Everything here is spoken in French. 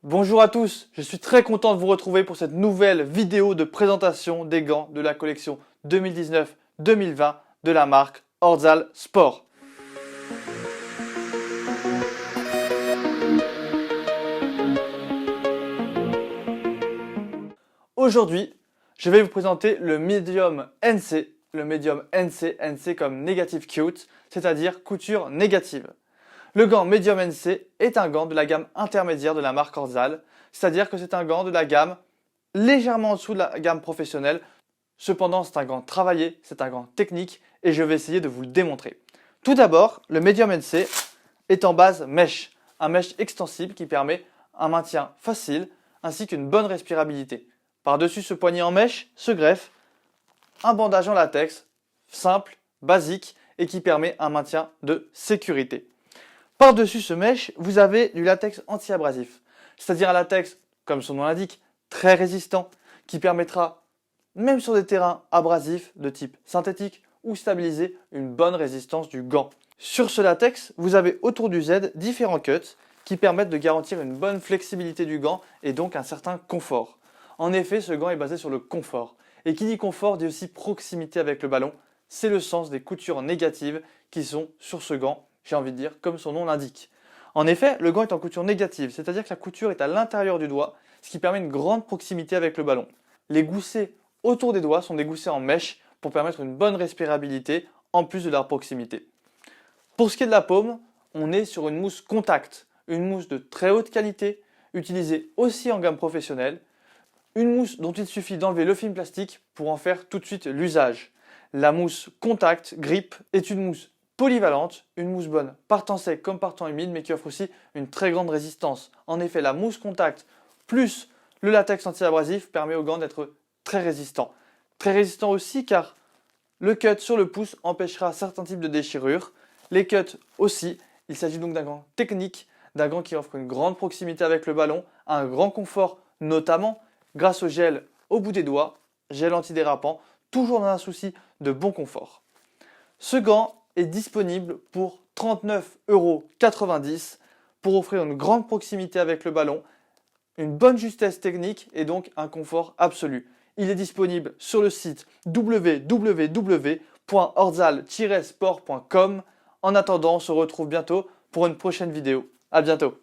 Bonjour à tous, je suis très content de vous retrouver pour cette nouvelle vidéo de présentation des gants de la collection 2019-2020 de la marque Ortzal Sport. Aujourd'hui, je vais vous présenter le Medium NC, le Medium NC comme Negative Cut, c'est-à-dire couture négative. Le gant Medium NC est un gant de la gamme intermédiaire de la marque Ortzal, c'est-à-dire que c'est un gant de la gamme légèrement en dessous de la gamme professionnelle. Cependant, c'est un gant travaillé, c'est un gant technique et je vais essayer de vous le démontrer. Tout d'abord, le Medium NC est en base mèche, un mèche extensible qui permet un maintien facile ainsi qu'une bonne respirabilité. Par-dessus ce poignet en mèche se greffe un bandage en latex simple, basique et qui permet un maintien de sécurité. Par-dessus ce mèche, vous avez du latex anti-abrasif, c'est-à-dire un latex, comme son nom l'indique, très résistant, qui permettra, même sur des terrains abrasifs de type synthétique ou stabilisé, une bonne résistance du gant. Sur ce latex, vous avez autour du Z différents cuts qui permettent de garantir une bonne flexibilité du gant et donc un certain confort. En effet, ce gant est basé sur le confort. Et qui dit confort dit aussi proximité avec le ballon. C'est le sens des coutures négatives qui sont sur ce gant, j'ai envie de dire, comme son nom l'indique. En effet, le gant est en couture négative, c'est-à-dire que la couture est à l'intérieur du doigt, ce qui permet une grande proximité avec le ballon. Les goussets autour des doigts sont des goussets en mèche pour permettre une bonne respirabilité en plus de leur proximité. Pour ce qui est de la paume, on est sur une mousse contact, une mousse de très haute qualité, utilisée aussi en gamme professionnelle, une mousse dont il suffit d'enlever le film plastique pour en faire tout de suite l'usage. La mousse contact grip est une mousse polyvalente, une mousse bonne par temps sec comme par temps humide, mais qui offre aussi une très grande résistance. En effet, la mousse contact plus le latex anti-abrasif permet au gant d'être très résistant. Très résistant aussi car le cut sur le pouce empêchera certains types de déchirures. Les cuts aussi. Il s'agit donc d'un gant technique, d'un gant qui offre une grande proximité avec le ballon, un grand confort notamment grâce au gel au bout des doigts, gel antidérapant, toujours dans un souci de bon confort. Ce gant est disponible pour 39,90 € pour offrir une grande proximité avec le ballon, une bonne justesse technique et donc un confort absolu. Il est disponible sur le site www.ortzal-sport.com. En attendant, on se retrouve bientôt pour une prochaine vidéo. À bientôt.